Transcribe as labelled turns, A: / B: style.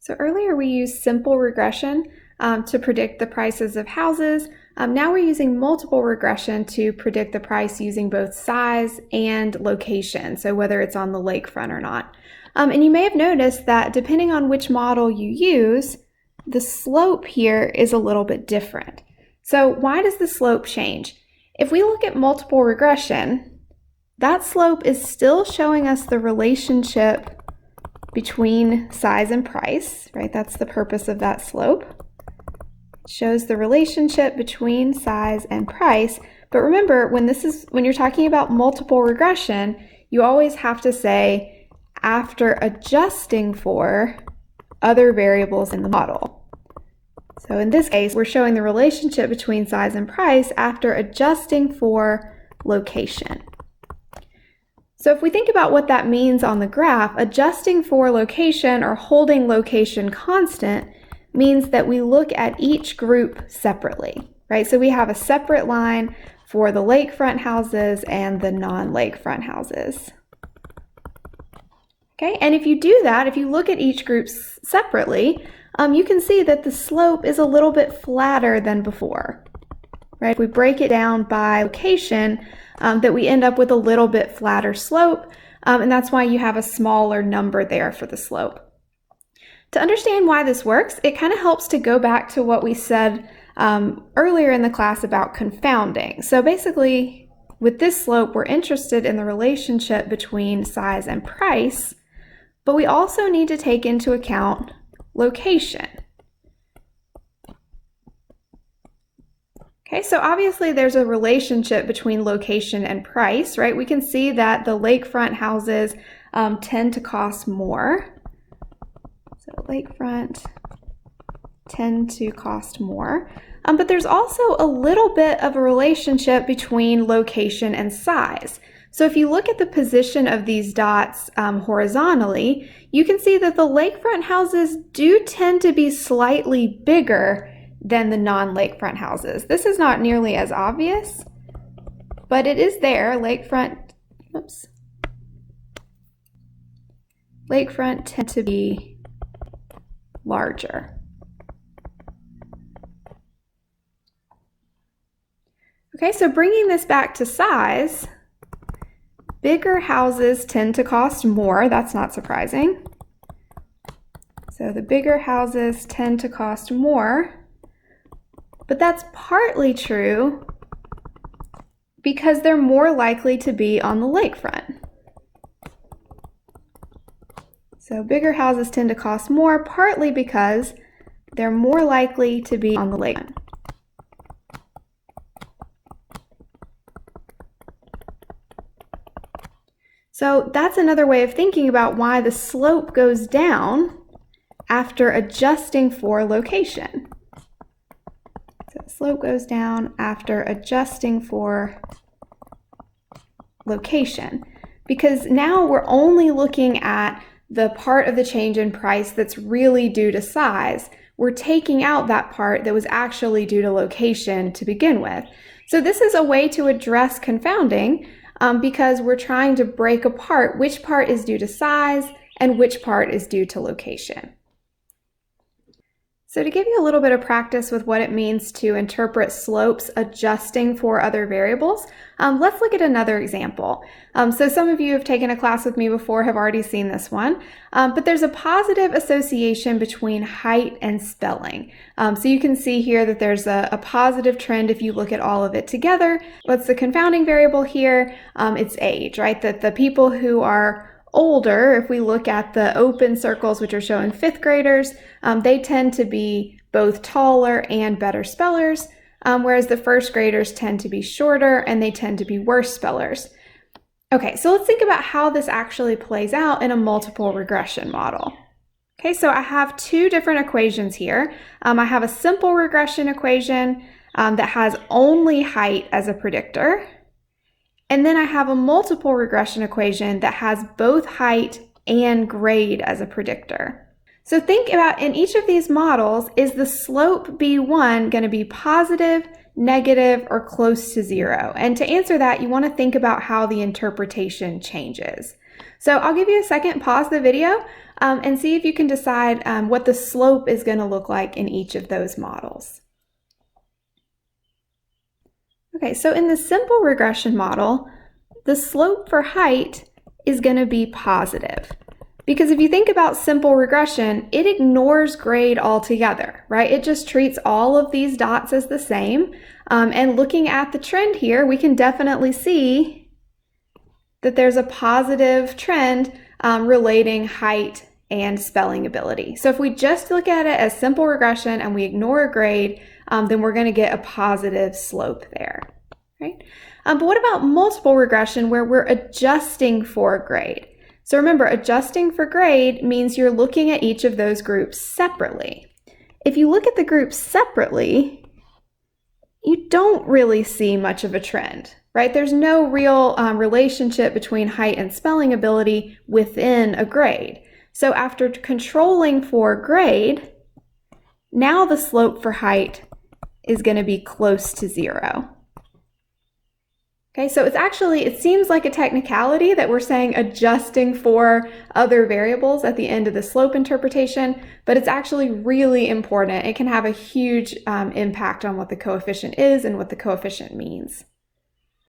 A: So earlier we used simple regression to predict the prices of houses. Now we're using multiple regression to predict the price using both size and location, so whether it's on the lakefront or not. And you may have noticed that depending on which model you use, the slope here is a little bit different. So why does the slope change? If we look at multiple regression, that slope is still showing us the relationship between size and price, right? That's the purpose of that slope. It shows the relationship between size and price. But remember, when you're talking about multiple regression, you always have to say after adjusting for other variables in the model. So in this case, we're showing the relationship between size and price after adjusting for location. So if we think about what that means on the graph, adjusting for location or holding location constant means that we look at each group separately, right? So we have a separate line for the lakefront houses and the non-lakefront houses. Okay, and if you do that, if you look at each group separately, you can see that the slope is a little bit flatter than before, right? If we break it down by location, that we end up with a little bit flatter slope, and that's why you have a smaller number there for the slope. To understand why this works, it kind of helps to go back to what we said earlier in the class about confounding. So basically, with this slope, we're interested in the relationship between size and price, but we also need to take into account location. Okay, so obviously there's a relationship between location and price, right? We can see that the lakefront houses tend to cost more. So lakefront tend to cost more. But there's also a little bit of a relationship between location and size. So if you look at the position of these dots horizontally, you can see that the lakefront houses do tend to be slightly bigger than the non-lakefront houses. This is not nearly as obvious, but it is there. Lakefront tend to be larger. Okay, so bringing this back to size, bigger houses tend to cost more. That's not surprising. So the bigger houses tend to cost more. But that's partly true because they're more likely to be on the lakefront. So bigger houses tend to cost more, partly because they're more likely to be on the lakefront. So that's another way of thinking about why the slope goes down after adjusting for location. So the slope goes down after adjusting for location, because now we're only looking at the part of the change in price that's really due to size. We're taking out that part that was actually due to location to begin with. So this is a way to address confounding because we're trying to break apart which part is due to size and which part is due to location. So to give you a little bit of practice with what it means to interpret slopes adjusting for other variables, let's look at another example. So some of you have taken a class with me before, have already seen this one, but there's a positive association between height and spelling. So you can see here that there's a positive trend if you look at all of it together. What's the confounding variable here? It's age, right? That the people who are older, if we look at the open circles, which are showing fifth graders, they tend to be both taller and better spellers, whereas the first graders tend to be shorter and they tend to be worse spellers. Okay, so let's think about how this actually plays out in a multiple regression model. Okay, so I have two different equations here. I have a simple regression equation that has only height as a predictor. And then I have a multiple regression equation that has both height and grade as a predictor. So think about, in each of these models, is the slope B1 going to be positive, negative, or close to zero? And to answer that, you want to think about how the interpretation changes. So I'll give you a second, pause the video, and see if you can decide what the slope is going to look like in each of those models. Okay, so in the simple regression model, the slope for height is going to be positive. Because if you think about simple regression, it ignores grade altogether, right? It just treats all of these dots as the same. And looking at the trend here, we can definitely see that there's a positive trend relating height and spelling ability. So if we just look at it as simple regression and we ignore a grade, then we're going to get a positive slope there, right? But what about multiple regression where we're adjusting for a grade? So remember, adjusting for grade means you're looking at each of those groups separately. If you look at the groups separately, you don't really see much of a trend, right? There's no real relationship between height and spelling ability within a grade. So after controlling for grade, now the slope for height is going to be close to 0. Okay, so it seems like a technicality that we're saying adjusting for other variables at the end of the slope interpretation, but it's actually really important. It can have a huge impact on what the coefficient is and what the coefficient means.